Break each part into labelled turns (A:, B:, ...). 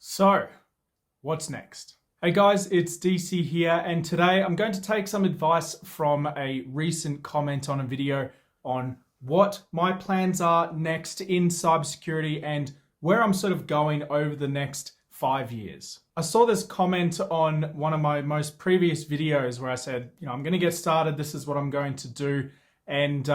A: So, what's next? Hey guys, it's DC here, and today I'm going to take some advice from a recent comment on a video on what my plans are next in cybersecurity and where I'm sort of going over the next 5 years. I saw this comment on one of my most previous videos where I said, I'm going to get started, this is what I'm going to do. And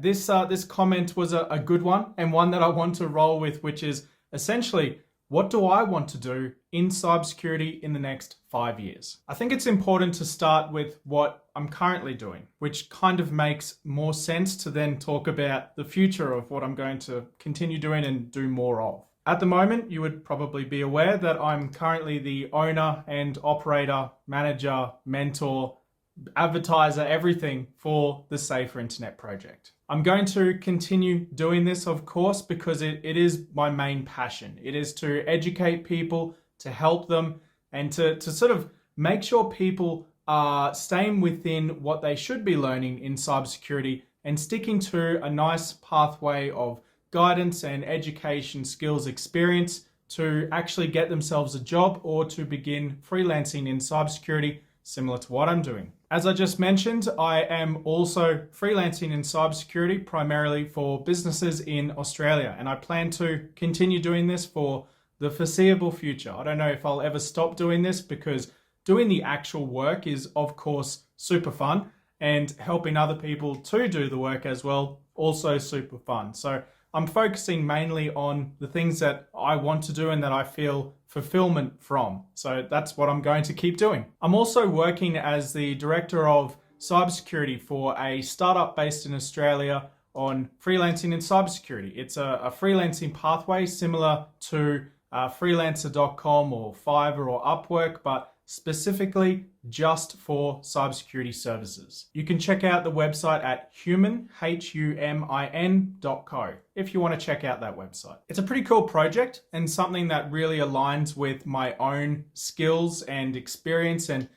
A: this comment was a good one, and one that I want to roll with, which is essentially, what do I want to do in cybersecurity in the next 5 years? I think it's important to start with what I'm currently doing, which kind of makes more sense to then talk about the future of what I'm going to continue doing and do more of. At the moment, you would probably be aware that I'm currently the owner and operator, manager, mentor, advertiser, everything for the Safer Internet project. I'm going to continue doing this, of course, because it is my main passion. It is to educate people, to help them, and to sort of make sure people are staying within what they should be learning in cybersecurity and sticking to a nice pathway of guidance and education, skills, experience to actually get themselves a job or to begin freelancing in cybersecurity, similar to what I'm doing. As I just mentioned, I am also freelancing in cybersecurity, primarily for businesses in Australia, and I plan to continue doing this for the foreseeable future. I don't know if I'll ever stop doing this, because doing the actual work is, of course, super fun, and helping other people to do the work as well, also super fun. So I'm focusing mainly on the things that I want to do and that I feel fulfillment from. So that's what I'm going to keep doing. I'm also working as the director of cybersecurity for a startup based in Australia on freelancing in cybersecurity. It's a freelancing pathway similar to freelancer.com or Fiverr or Upwork, but specifically just for cybersecurity services. You can check out the website at humin.co if you want to check out that website. It's a pretty cool project and something that really aligns with my own skills and experience and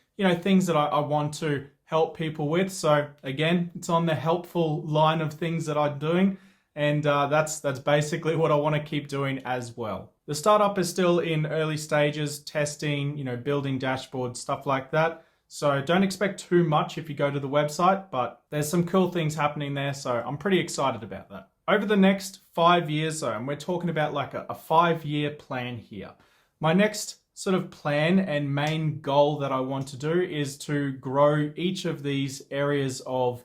A: things that I want to help people with. So again, it's on the helpful line of things that I'm doing, and that's basically what I want to keep doing as well. The startup is still in early stages, testing, building dashboards, stuff like that. So don't expect too much if you go to the website, but there's some cool things happening there. So I'm pretty excited about that. Over the next 5 years though, and we're talking about like a 5-year plan here. My next sort of plan and main goal that I want to do is to grow each of these areas of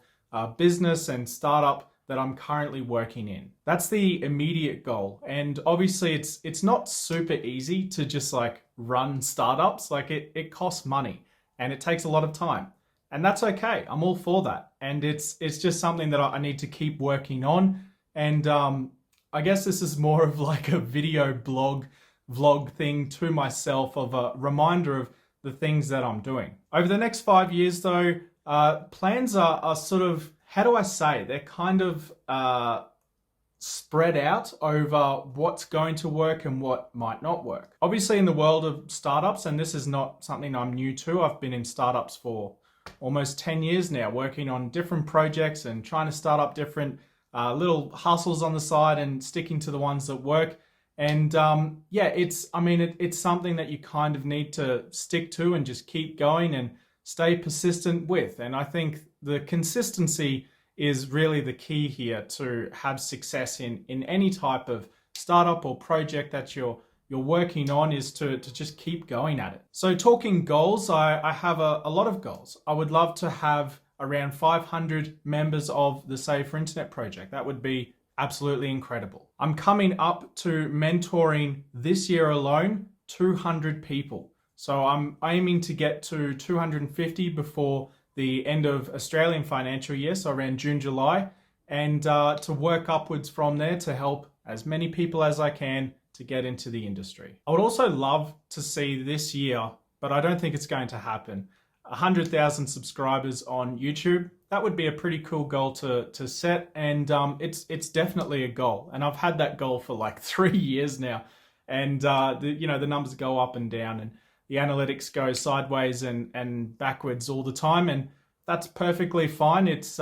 A: business and startup that I'm currently working in. That's the immediate goal. And obviously it's not super easy to just like run startups. Like it costs money and it takes a lot of time. And that's okay. I'm all for that. And it's just something that I need to keep working on. And I guess this is more of like a video vlog thing to myself, of a reminder of the things that I'm doing. Over the next 5 years though, plans are sort of, how do I say, they're kind of spread out over what's going to work and what might not work. Obviously in the world of startups, and this is not something I'm new to, I've been in startups for almost 10 years now, working on different projects and trying to start up different little hustles on the side and sticking to the ones that work. And it's something that you kind of need to stick to and just keep going and stay persistent with. And I think the consistency is really the key here to have success in any type of startup or project that you're working on, is to just keep going at it. So talking goals, I have a lot of goals. I would love to have around 500 members of the Safer Internet project. That would be absolutely incredible. I'm coming up to mentoring this year alone 200 people. So I'm aiming to get to 250 before the end of Australian financial year, so around June, July, and to work upwards from there to help as many people as I can to get into the industry. I would also love to see this year, but I don't think it's going to happen, 100,000 subscribers on YouTube. That would be a pretty cool goal to set, and it's definitely a goal. And I've had that goal for like 3 years now, and the numbers go up and down, and the analytics go sideways and backwards all the time, and that's perfectly fine. It's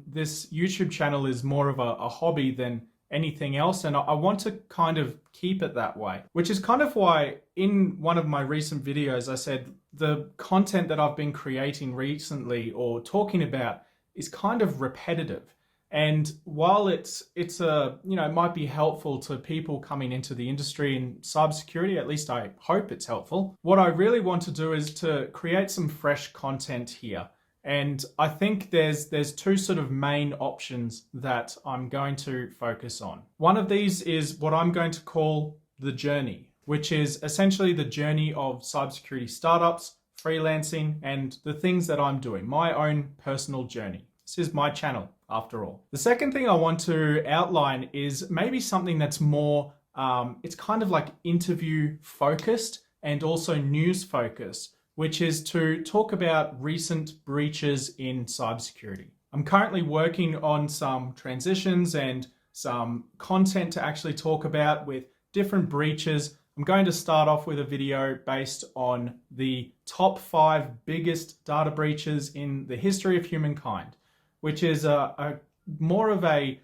A: this YouTube channel is more of a hobby than anything else. And I want to kind of keep it that way, which is kind of why in one of my recent videos, I said the content that I've been creating recently or talking about is kind of repetitive. And while it's a, it might be helpful to people coming into the industry in cybersecurity, at least I hope it's helpful. What I really want to do is to create some fresh content here. And I think there's two sort of main options that I'm going to focus on. One of these is what I'm going to call the journey, which is essentially the journey of cybersecurity startups, freelancing, and the things that I'm doing, my own personal journey. This is my channel, after all. The second thing I want to outline is maybe something that's more, it's kind of like interview focused and also news focused, which is to talk about recent breaches in cybersecurity. I'm currently working on some transitions and some content to actually talk about with different breaches. I'm going to start off with a video based on the top 5 biggest data breaches in the history of humankind, which is more of a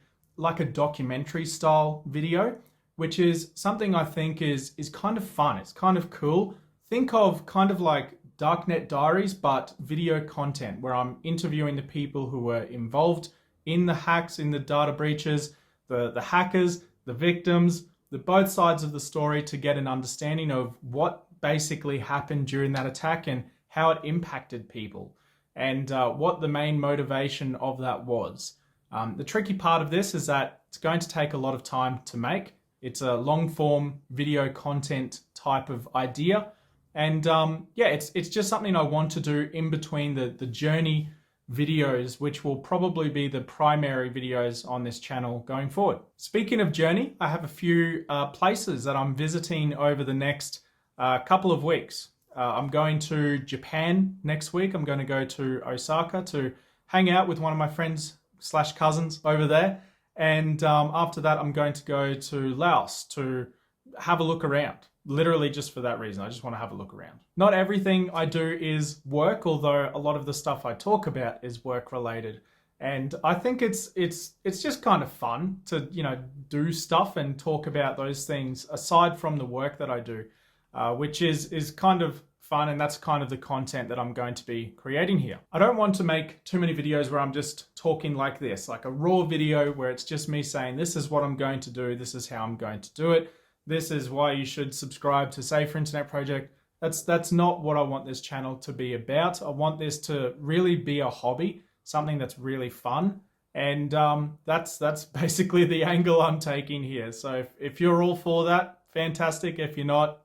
A: documentary style video, which is something I think is kind of fun. It's kind of cool. Think of kind of like Darknet Diaries, but video content where I'm interviewing the people who were involved in the hacks, in the data breaches, the hackers, the victims, the both sides of the story to get an understanding of what basically happened during that attack and how it impacted people and what the main motivation of that was. The tricky part of this is that it's going to take a lot of time to make. It's a long form video content type of idea. And yeah, it's just something I want to do in between the journey videos, which will probably be the primary videos on this channel going forward. Speaking of journey, I have a few places that I'm visiting over the next couple of weeks. I'm going to Japan next week. I'm going to go to Osaka to hang out with one of my friends / cousins over there. And after that, I'm going to go to Laos to have a look around. Literally just for that reason. I just want to have a look around. Not everything I do is work, although a lot of the stuff I talk about is work related. And I think it's just kind of fun to, do stuff and talk about those things aside from the work that I do, which is kind of fun. And that's kind of the content that I'm going to be creating here. I don't want to make too many videos where I'm just talking like this, like a raw video where it's just me saying, this is what I'm going to do. This is how I'm going to do it. This is why you should subscribe to Safer Internet Project. That's not what I want this channel to be about. I want this to really be a hobby, something that's really fun. And that's basically the angle I'm taking here. So if you're all for that, fantastic. If you're not,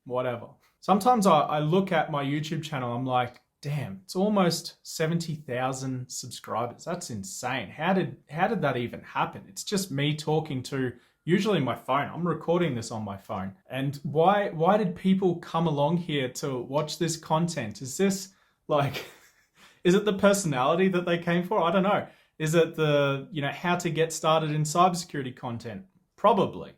A: whatever. Sometimes I look at my YouTube channel, I'm like, damn, it's almost 70,000 subscribers. That's insane. How did that even happen? It's just me talking to usually my phone. I'm recording this on my phone. And why did people come along here to watch this content? Is this like, is it the personality that they came for? I don't know. Is it the, how to get started in cybersecurity content? Probably.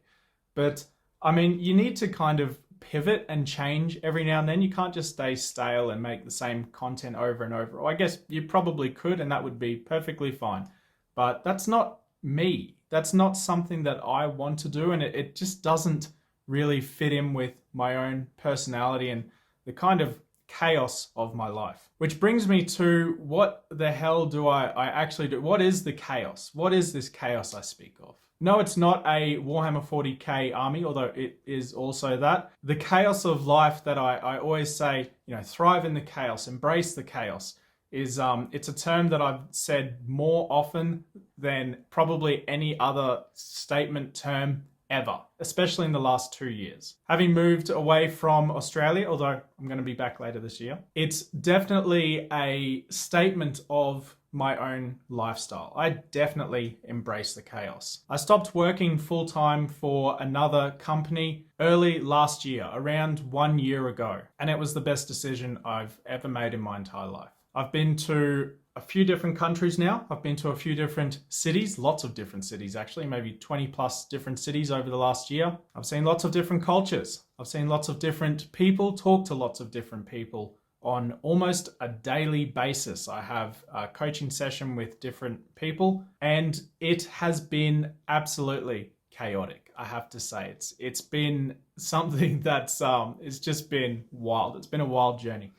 A: But I mean, you need to kind of pivot and change every now and then. You can't just stay stale and make the same content over and over. Or I guess you probably could, and that would be perfectly fine. But that's not me. That's not something that I want to do, and it just doesn't really fit in with my own personality and the kind of chaos of my life. Which brings me to what the hell do I actually do? What is the chaos? What is this chaos I speak of? No, it's not a Warhammer 40k army, although it is also that. The chaos of life that I always say, thrive in the chaos, embrace the chaos, is it's a term that I've said more often than probably any other statement term ever, especially in the last 2 years. Having moved away from Australia, although I'm going to be back later this year, it's definitely a statement of my own lifestyle. I definitely embrace the chaos. I stopped working full-time for another company early last year, around 1 year ago, and it was the best decision I've ever made in my entire life. I've been to a few different countries now. I've been to a few different cities, lots of different cities actually, maybe 20 plus different cities over the last year. I've seen lots of different cultures. I've seen lots of different people, talked to lots of different people on almost a daily basis. I have a coaching session with different people, and it has been absolutely chaotic. I have to say, it's been something that's it's just been wild. It's been a wild journey,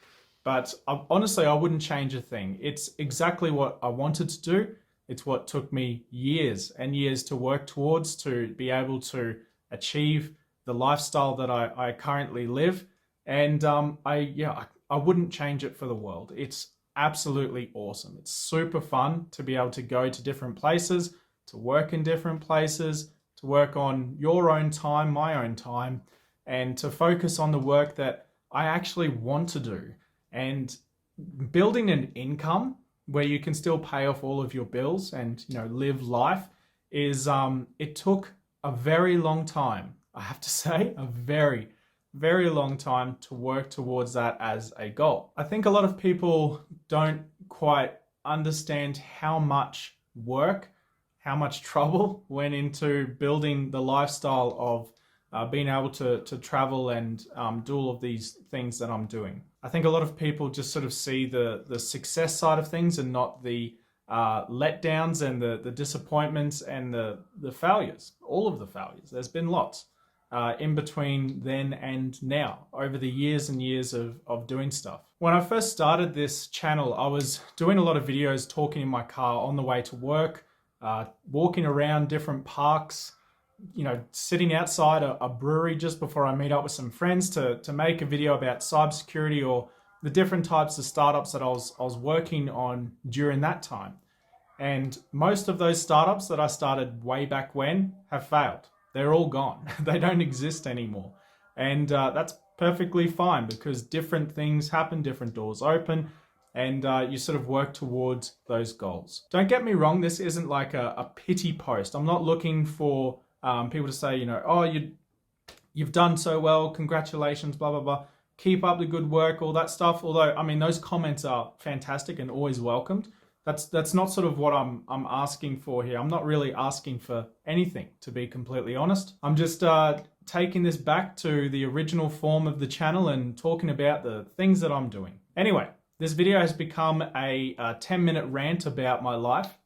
A: but honestly, I wouldn't change a thing. It's exactly what I wanted to do. It's what took me years and years to work towards, to be able to achieve the lifestyle that I currently live. And I wouldn't change it for the world. It's absolutely awesome. It's super fun to be able to go to different places, to work in different places, to work on your own time, my own time, and to focus on the work that I actually want to do. And building an income where you can still pay off all of your bills and, you know, live life is, it took a very long time. I have to say, a very, very long time to work towards that as a goal. I think a lot of people don't quite understand how much work, how much trouble went into building the lifestyle of being able to travel and do all of these things that I'm doing. I think a lot of people just sort of see the success side of things and not the letdowns and the disappointments and the failures, all of the failures. There's been lots in between then and now over the years and years of doing stuff. When I first started this channel, I was doing a lot of videos talking in my car on the way to work, walking around different parks, you know, sitting outside a brewery just before I meet up with some friends to make a video about cybersecurity or the different types of startups that I was working on during that time. And most of those startups that I started way back when have failed. They're all gone. They don't exist anymore. And that's perfectly fine, because different things happen, different doors open, and you sort of work towards those goals. Don't get me wrong, this isn't like a pity post. I'm not looking for people to say, you know, oh, you've done so well, congratulations, blah, blah, blah. Keep up the good work, all that stuff. Although, I mean, those comments are fantastic and always welcomed. That's not sort of what I'm asking for here. I'm not really asking for anything, to be completely honest. I'm just taking this back to the original form of the channel and talking about the things that I'm doing. Anyway, this video has become a 10-minute rant about my life,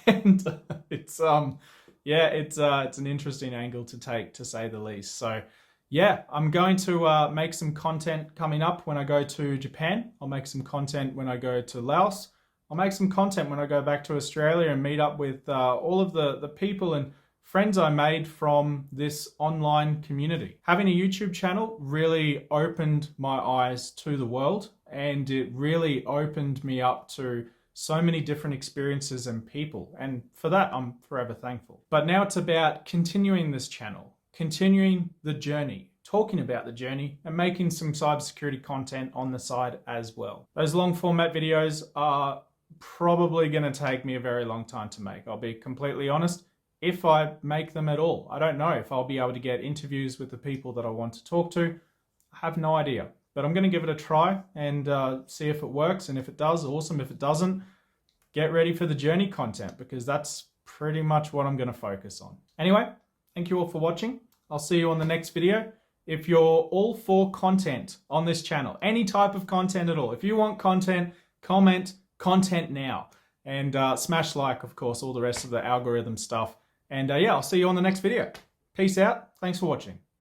A: and it's an interesting angle to take, to say the least. So yeah, I'm going to make some content coming up when I go to Japan. I'll make some content when I go to Laos. I'll make some content when I go back to Australia and meet up with all of the people and friends I made from this online community. Having a YouTube channel really opened my eyes to the world, and it really opened me up to so many different experiences and people. And for that, I'm forever thankful. But now it's about continuing this channel, continuing the journey, talking about the journey, and making some cybersecurity content on the side as well. Those long format videos are probably going to take me a very long time to make. I'll be completely honest, if I make them at all. I don't know if I'll be able to get interviews with the people that I want to talk to. I have no idea, but I'm going to give it a try and see if it works. And if it does, awesome. If it doesn't, get ready for the journey content, because that's pretty much what I'm going to focus on. Anyway, thank you all for watching. I'll see you on the next video. If you're all for content on this channel, any type of content at all, if you want content, comment content now, and smash like, of course, all the rest of the algorithm stuff. And yeah, I'll see you on the next video. Peace out. Thanks for watching.